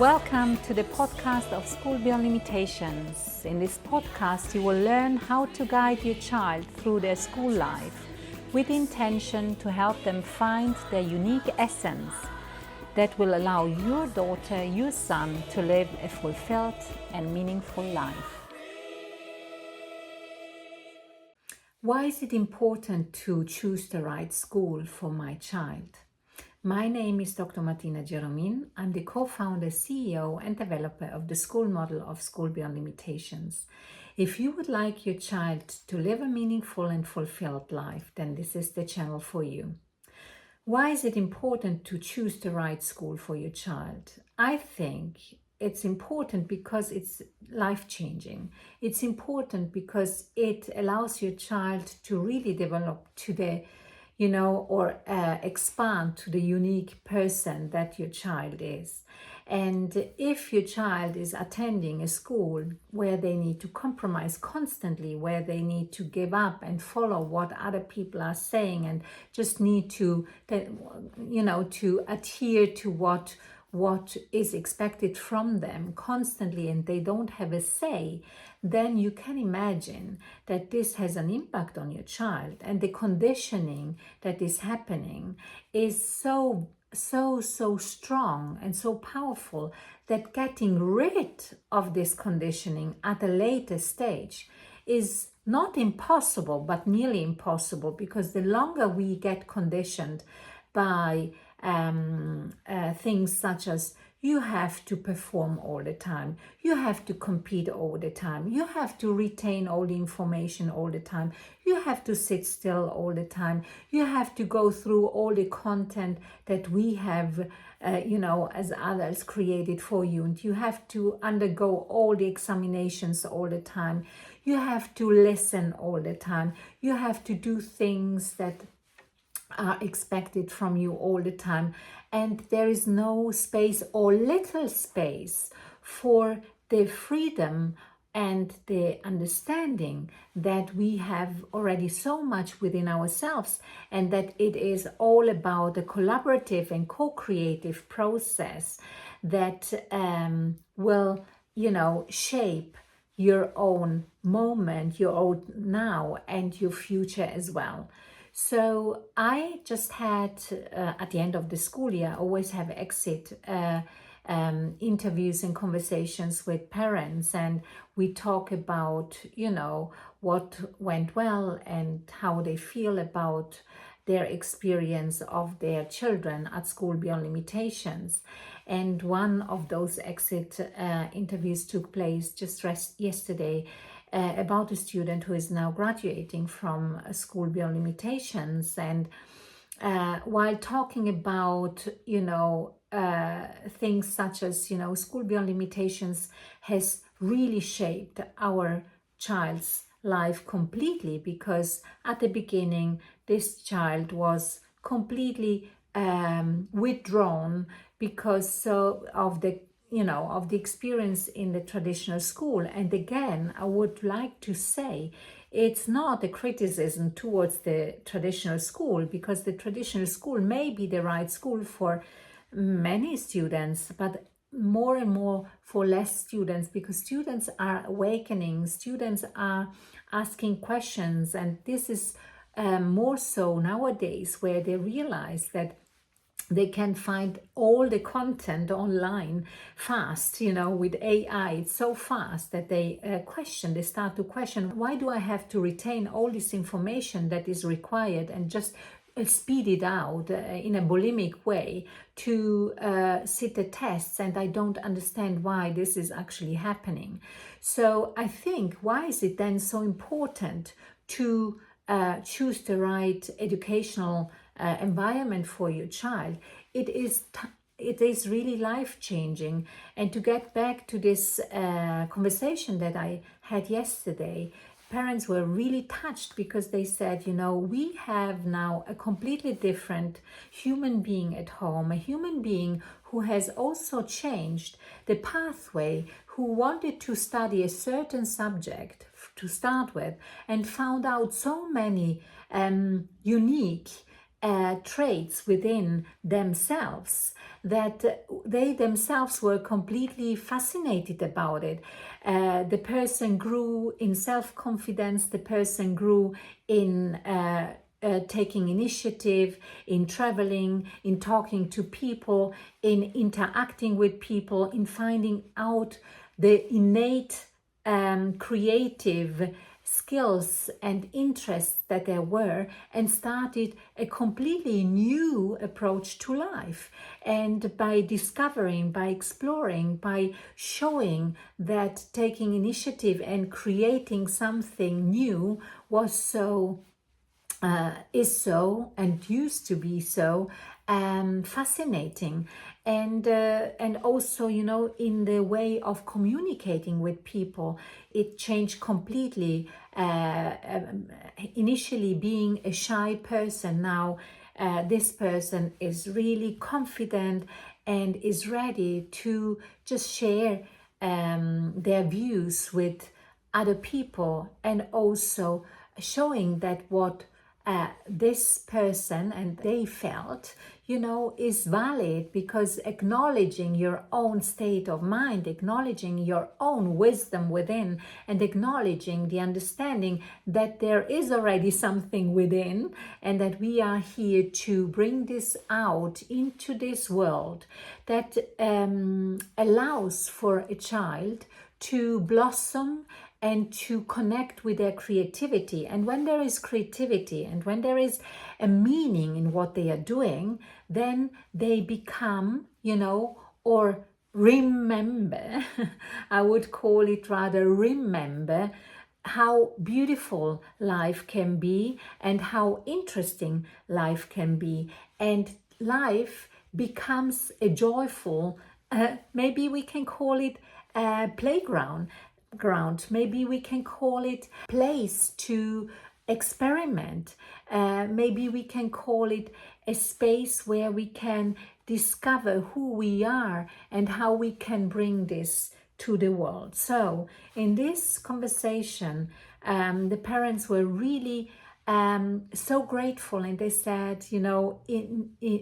Welcome to the podcast of School Beyond Limitations. In this podcast, you will learn how to guide your child through their school life with the intention to help them find their unique essence that will allow your daughter, your son to live a fulfilled and meaningful life. Why is it important to choose the right school for my child? My name is Dr. Martina. I'm the co-founder, CEO and developer of the school model of School Beyond Limitations. If you would like your child to live a meaningful and fulfilled life, then this is the channel for you. Why is it important to choose the right school for your child? I think it's important because it's life-changing. It's important because it allows your child to really develop to the expand to the unique person that your child is. And if your child is attending a school where they need to compromise constantly, where they need to give up and follow what other people are saying and just need to adhere to what is expected from them constantly, and they don't have a say, then you can imagine that this has an impact on your child. And the conditioning that is happening is so strong and so powerful that getting rid of this conditioning at a later stage is not impossible, but nearly impossible, because the longer we get conditioned by things such as you have to perform all the time, you have to compete all the time, you have to retain all the information all the time, you have to sit still all the time, you have to go through all the content that we have as adults created for you, and you have to undergo all the examinations all the time, you have to listen all the time, you have to do things that are expected from you all the time, and there is no space or little space for the freedom and the understanding that we have already so much within ourselves, and that it is all about a collaborative and co-creative process that will shape your own moment, your own now, and your future as well. So I just had, at the end of the school year, I always have exit interviews and conversations with parents, and we talk about, what went well and how they feel about their experience of their children at School Beyond Limitations. And one of those exit interviews took place just yesterday, about a student who is now graduating from School Beyond Limitations. And while talking about, things such as, School Beyond Limitations has really shaped our child's life completely, because at the beginning, this child was completely withdrawn because of the experience in the traditional school. And again, I would like to say it's not a criticism towards the traditional school, because the traditional school may be the right school for many students, but more and more for less students, because students are awakening, students are asking questions, and this is more so nowadays, where they realize that they can find all the content online fast, with AI. It's so fast that they start to question, why do I have to retain all this information that is required and just speed it out in a bulimic way to sit the tests, and I don't understand why this is actually happening. So I think, why is it then so important to choose the right educational environment for your child? It is really life-changing. And to get back to this conversation that I had yesterday, parents were really touched, because they said, we have now a completely different human being at home, a human being who has also changed the pathway, who wanted to study a certain subject to start with and found out so many unique traits within themselves that they themselves were completely fascinated about it. The person grew in self-confidence, the person grew in taking initiative, in traveling, in talking to people, in interacting with people, in finding out the innate creative skills and interests that there were, and started a completely new approach to life. And by discovering, by exploring, by showing that taking initiative and creating something new was so is so and used to be so fascinating, and also, you know, in the way of communicating with people, it changed completely. Initially being a shy person, now this person is really confident and is ready to just share their views with other people, and also showing that what this person and they felt, you know, is valid, because acknowledging your own state of mind, acknowledging your own wisdom within, and acknowledging the understanding that there is already something within, and that we are here to bring this out into this world that allows for a child to blossom and to connect with their creativity. And when there is creativity and when there is a meaning in what they are doing, then they become, you know, or remember, I would call it rather remember, how beautiful life can be and how interesting life can be. And life becomes a joyful, maybe we can call it a playground. Maybe we can call it place to experiment. Maybe we can call it a space where we can discover who we are and how we can bring this to the world. So in this conversation, the parents were really so grateful, and they said, you know,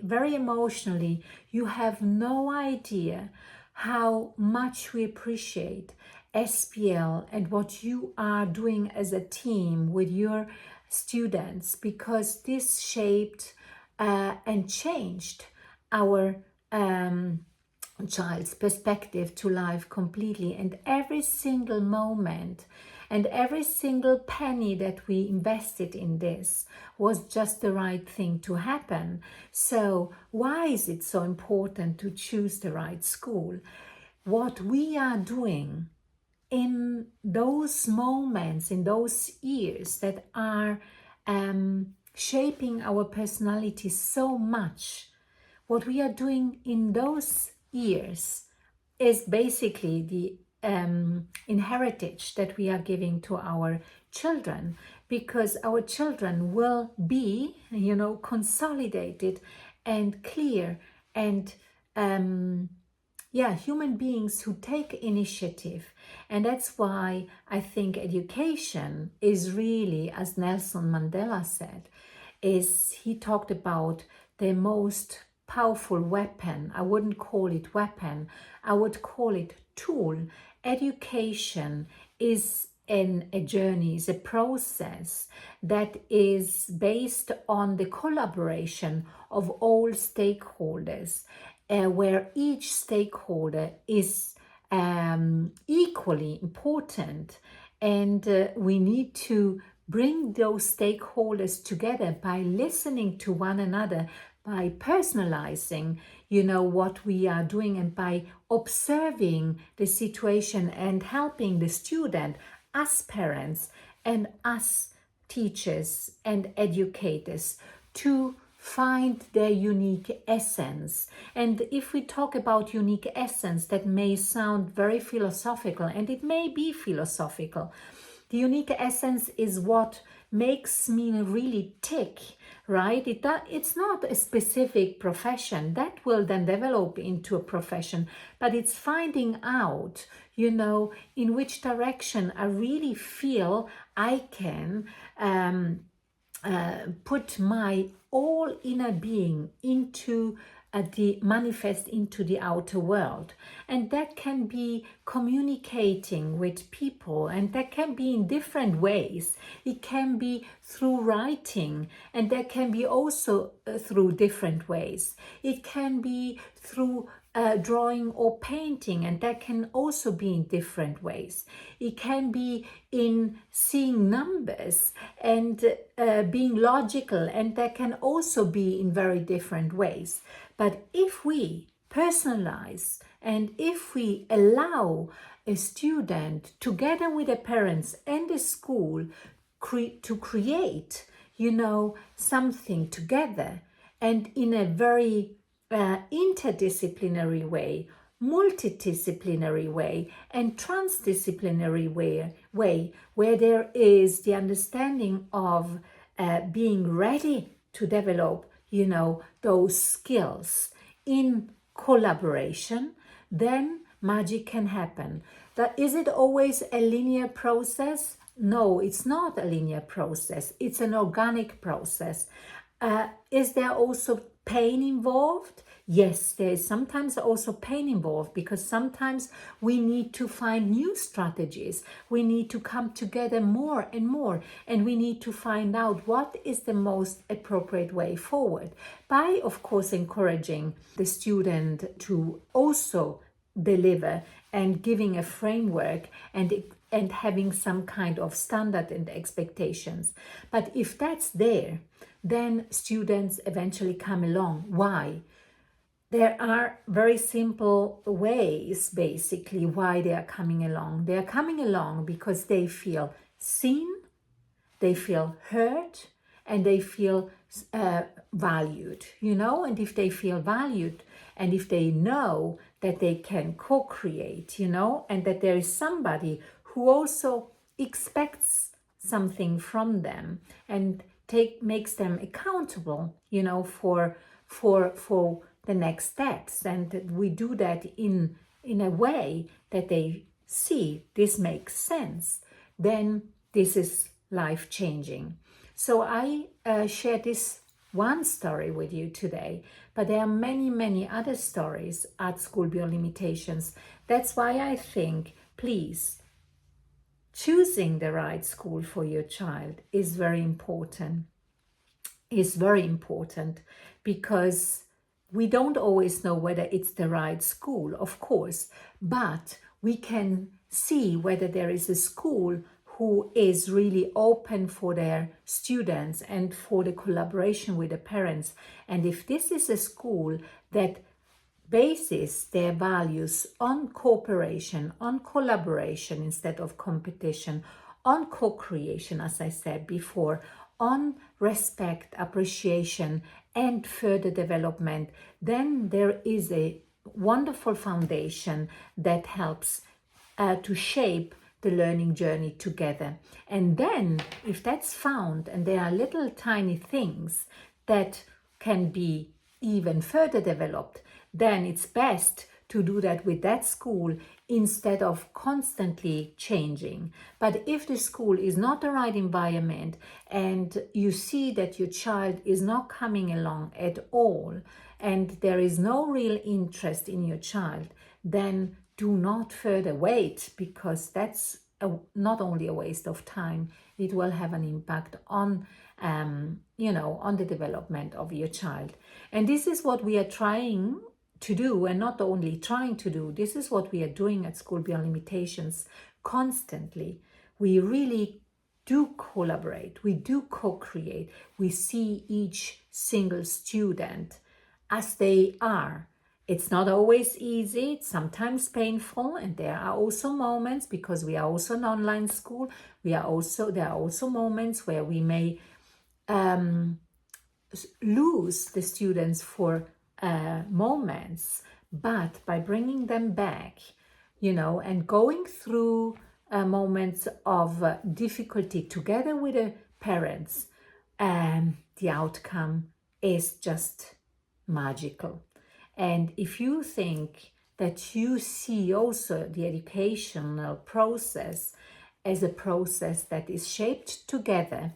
very emotionally, you have no idea how much we appreciate SPL and what you are doing as a team with your students, because this shaped and changed our child's perspective to life completely. And every single moment and every single penny that we invested in this was just the right thing to happen. So why is it so important to choose the right school? What we are doing in those moments, in those years that are shaping our personality so much, what we are doing in those years is basically the inheritance that we are giving to our children, because our children will be, you know, consolidated and clear and human beings who take initiative. And that's why I think education is really, as Nelson Mandela said, he talked about the most powerful weapon. I wouldn't call it weapon, I would call it tool. Education is a journey, is a process that is based on the collaboration of all stakeholders, where each stakeholder is equally important, and we need to bring those stakeholders together by listening to one another, by personalizing, you know, what we are doing, and by observing the situation and helping the student, us parents and us teachers and educators, to find their unique essence. And if we talk about unique essence, that may sound very philosophical, and it may be philosophical. The unique essence is what makes me really tick, right? It's not a specific profession that will then develop into a profession, but it's finding out, you know, in which direction I really feel I can put my all inner being into the manifest into the outer world, and that can be communicating with people, and that can be in different ways. It can be through writing, and that can be also through different ways. It can be through drawing or painting, and that can also be in different ways. It can be in seeing numbers and being logical, and that can also be in very different ways. But if we personalize and if we allow a student together with the parents and the school to create, something together, and in a very interdisciplinary way, multidisciplinary way, and transdisciplinary way, where there is the understanding of being ready to develop, those skills in collaboration, then magic can happen. Is it always a linear process? No, it's not a linear process. It's an organic process. Is there also pain involved? Yes, there is sometimes also pain involved, because sometimes we need to find new strategies. We need to come together more and more, and we need to find out what is the most appropriate way forward, by, of course, encouraging the student to also deliver and giving a framework and having some kind of standard and expectations. But if that's there, then students eventually come along. Why? There are very simple ways, basically, why they are coming along. They are coming along because they feel seen, they feel heard, and they feel valued, and if they feel valued, and if they know that they can co-create, and that there is somebody who also expects something from them and makes them accountable, for the next steps, and we do that in a way that they see this makes sense, then this is life-changing. So I share this one story with you today, but there are many, many other stories at School Beyond Limitations. That's why I think, please, choosing the right school for your child is very important. Because we don't always know whether it's the right school, of course, but we can see whether there is a school who is really open for their students and for the collaboration with the parents. And if this is a school that bases their values on cooperation, on collaboration instead of competition, on co-creation, as I said before, on respect, appreciation, and further development, then there is a wonderful foundation that helps to shape the learning journey together. And then, if that's found, and there are little tiny things that can be even further developed, then it's best to do that with that school instead of constantly changing. But if the school is not the right environment and you see that your child is not coming along at all and there is no real interest in your child, then do not further wait, because that's not only a waste of time, it will have an impact on on the development of your child. And this is what we are trying to do, and not only trying to do, this is what we are doing at School Beyond Limitations constantly. We really do collaborate, we do co-create, we see each single student as they are. It's not always easy, it's sometimes painful, and there are also moments, because we are also an online school, there are also moments where we may lose the students for moments, but by bringing them back, and going through moments of difficulty together with the parents, the outcome is just magical. And if you think that you see also the educational process as a process that is shaped together,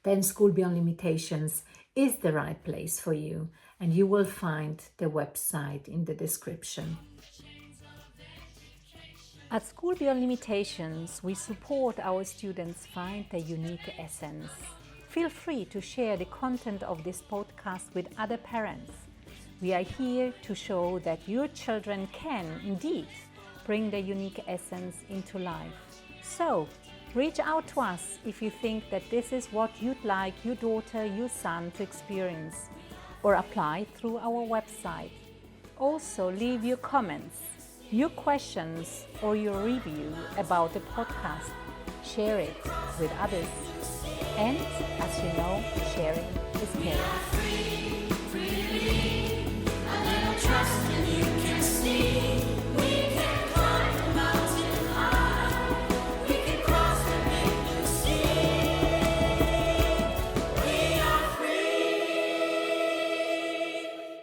then School Beyond Limitations is the right place for you, and you will find the website in the description. At School Beyond Limitations, we support our students find their unique essence. Feel free to share the content of this podcast with other parents. We are here to show that your children can indeed bring their unique essence into life. So, reach out to us if you think that this is what you'd like your daughter, your son to experience, or apply through our website. Also, leave your comments, your questions, or your review about the podcast. Share it with others. And as you know, sharing is caring. Trust in you.